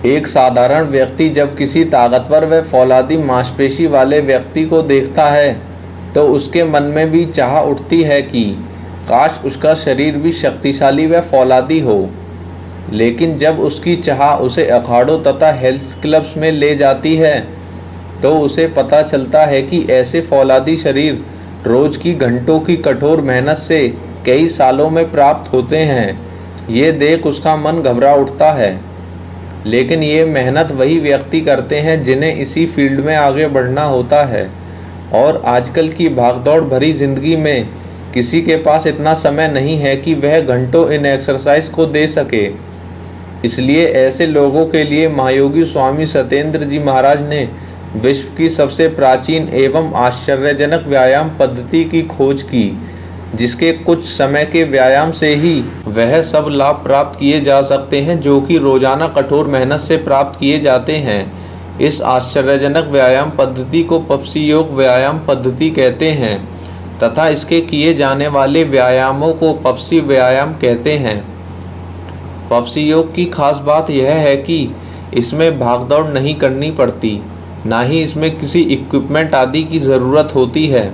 एक साधारण व्यक्ति जब किसी ताकतवर व फौलादी मांसपेशी वाले व्यक्ति को देखता है तो उसके मन में भी चाह उठती है कि काश उसका शरीर भी शक्तिशाली व फौलादी हो। लेकिन जब उसकी चाह उसे अखाड़ों तथा हेल्थ क्लब्स में ले जाती है तो उसे पता चलता है कि ऐसे फौलादी शरीर रोज़ की घंटों की कठोर मेहनत से कई सालों में प्राप्त होते हैं। ये देख उसका मन घबरा उठता है। लेकिन ये मेहनत वही व्यक्ति करते हैं जिन्हें इसी फील्ड में आगे बढ़ना होता है, और आजकल की भागदौड़ भरी ज़िंदगी में किसी के पास इतना समय नहीं है कि वह घंटों इन एक्सरसाइज को दे सके। इसलिए ऐसे लोगों के लिए महायोगी स्वामी सत्येंद्र जी महाराज ने विश्व की सबसे प्राचीन एवं आश्चर्यजनक व्यायाम पद्धति की खोज की, जिसके कुछ समय के व्यायाम से ही वह सब लाभ प्राप्त किए जा सकते हैं जो कि रोजाना कठोर मेहनत से प्राप्त किए जाते हैं। इस आश्चर्यजनक व्यायाम पद्धति को पफसी योग व्यायाम पद्धति कहते हैं तथा इसके किए जाने वाले व्यायामों को पफसी व्यायाम कहते हैं। पफसी योग की खास बात यह है कि इसमें भागदौड़ नहीं करनी पड़ती, ना ही इसमें किसी इक्विपमेंट आदि की ज़रूरत होती है,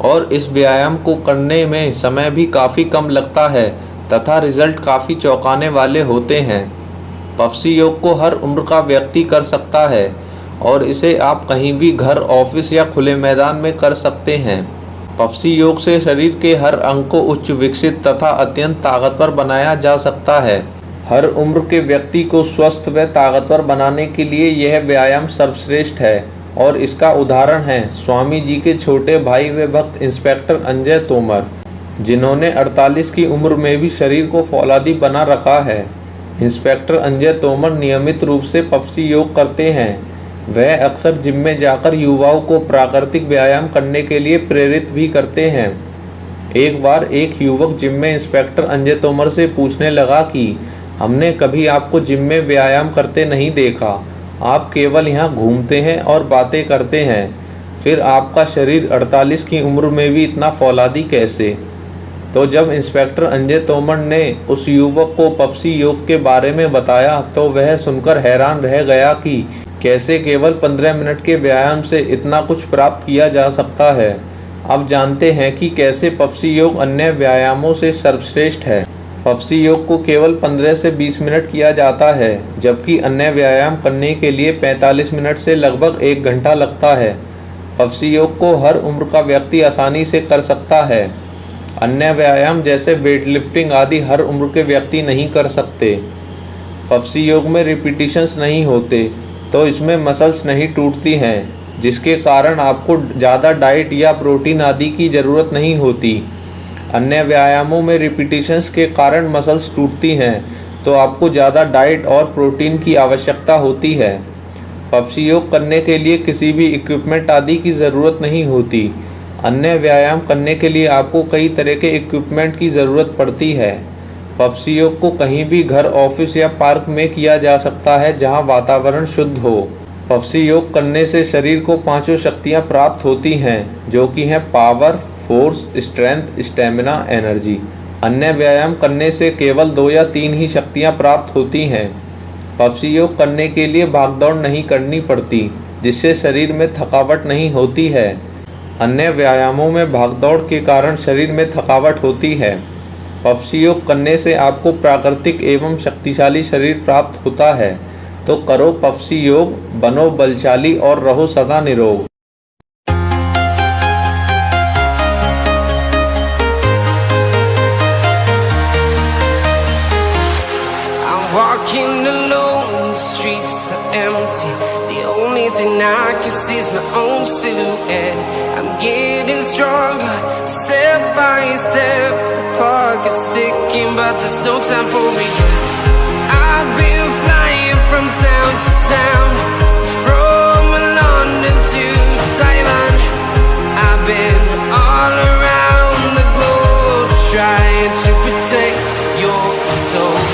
और इस व्यायाम को करने में समय भी काफ़ी कम लगता है तथा रिजल्ट काफ़ी चौंकाने वाले होते हैं। पफसी योग को हर उम्र का व्यक्ति कर सकता है और इसे आप कहीं भी घर, ऑफिस या खुले मैदान में कर सकते हैं। पफसी योग से शरीर के हर अंग को उच्च विकसित तथा अत्यंत ताकतवर बनाया जा सकता है। हर उम्र के व्यक्ति को स्वस्थ व ताकतवर बनाने के लिए यह व्यायाम सर्वश्रेष्ठ है, और इसका उदाहरण है स्वामी जी के छोटे भाई व भक्त इंस्पेक्टर अंजय तोमर, जिन्होंने 48 की उम्र में भी शरीर को फौलादी बना रखा है। इंस्पेक्टर अंजय तोमर नियमित रूप से पफसी योग करते हैं। वह अक्सर जिम में जाकर युवाओं को प्राकृतिक व्यायाम करने के लिए प्रेरित भी करते हैं। एक बार एक युवक जिम में इंस्पेक्टर अंजय तोमर से पूछने लगा कि हमने कभी आपको जिम में व्यायाम करते नहीं देखा, आप केवल यहाँ घूमते हैं और बातें करते हैं, फिर आपका शरीर 48 की उम्र में भी इतना फौलादी कैसे? तो जब इंस्पेक्टर अंजय तोमर ने उस युवक को पफसी योग के बारे में बताया तो वह सुनकर हैरान रह गया कि कैसे केवल 15 मिनट के व्यायाम से इतना कुछ प्राप्त किया जा सकता है। अब जानते हैं कि कैसे पफसी योग अन्य व्यायामों से सर्वश्रेष्ठ है। पफसी योग को केवल 15 से 20 मिनट किया जाता है, जबकि अन्य व्यायाम करने के लिए 45 मिनट से लगभग 1 घंटा लगता है। पफसी योग को हर उम्र का व्यक्ति आसानी से कर सकता है। अन्य व्यायाम जैसे वेट लिफ्टिंग आदि हर उम्र के व्यक्ति नहीं कर सकते। पफसी योग में रिपीटिशंस नहीं होते, तो इसमें मसल्स नहीं टूटती हैं, जिसके कारण आपको ज़्यादा डाइट या प्रोटीन आदि की ज़रूरत नहीं होती। अन्य व्यायामों में रिपीटिशंस के कारण मसल्स टूटती हैं, तो आपको ज़्यादा डाइट और प्रोटीन की आवश्यकता होती है। पफसी योग करने के लिए किसी भी इक्विपमेंट आदि की ज़रूरत नहीं होती। अन्य व्यायाम करने के लिए आपको कई तरह के इक्विपमेंट की ज़रूरत पड़ती है। पफसी योग को कहीं भी घर, ऑफिस या पार्क में किया जा सकता है जहां वातावरण शुद्ध हो। पफसी योग करने से शरीर को 5 शक्तियां प्राप्त होती हैं, जो कि हैं power, force, strength, stamina, energy. अन्य व्यायाम करने से केवल 2 या 3 ही शक्तियां प्राप्त होती हैं। पफसी योग करने के लिए भागदौड़ नहीं करनी पड़ती, जिससे शरीर में थकावट नहीं होती है। अन्य व्यायामों में भागदौड़ के कारण शरीर में थकावट होती है। पफसी योग करने से आपको प्राकृतिक एवं शक्तिशाली शरीर प्राप्त होता है। तो करो पफसी योग, बनो बलशाली और रहो सदा निरोग। Walking alone, the streets are empty. The only thing I can see is my own silhouette. I'm getting stronger, step by step. The clock is ticking, but there's no time for regrets. I've been flying from town to town, from London to Taiwan. I've been all around the globe, trying to protect your soul.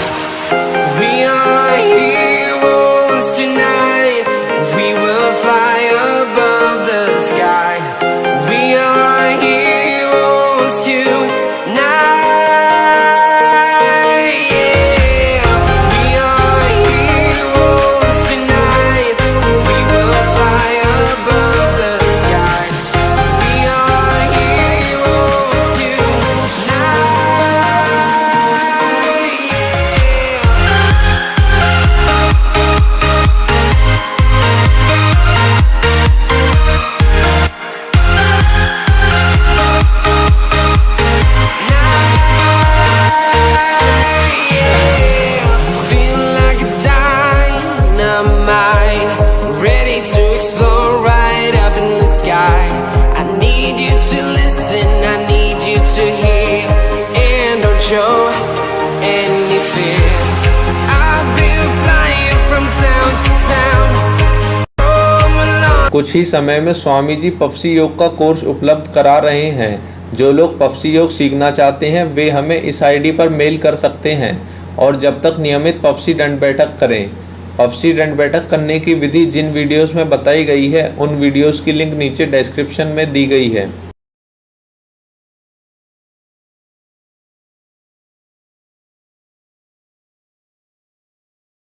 We are heroes tonight. We will fly above the sky. We are heroes tonight. Yeah. We are heroes any fear. I've been flying from town to town from a long कुछ ही समय में स्वामी जी पफसी योग का course उपलब्ध करा रहे हैं। जो लोग पफसी योग सीखना चाहते हैं वे हमें इस आईडी पर मेल कर सकते हैं और जब तक नियमित पफसी दंड बैठक करें। पफसी दंड बैठक करने की विधि जिन वीडियोस में बताई गई है उन वीडियोस की लिंक नीचे डिस्क्रिप्शन में दी गई है।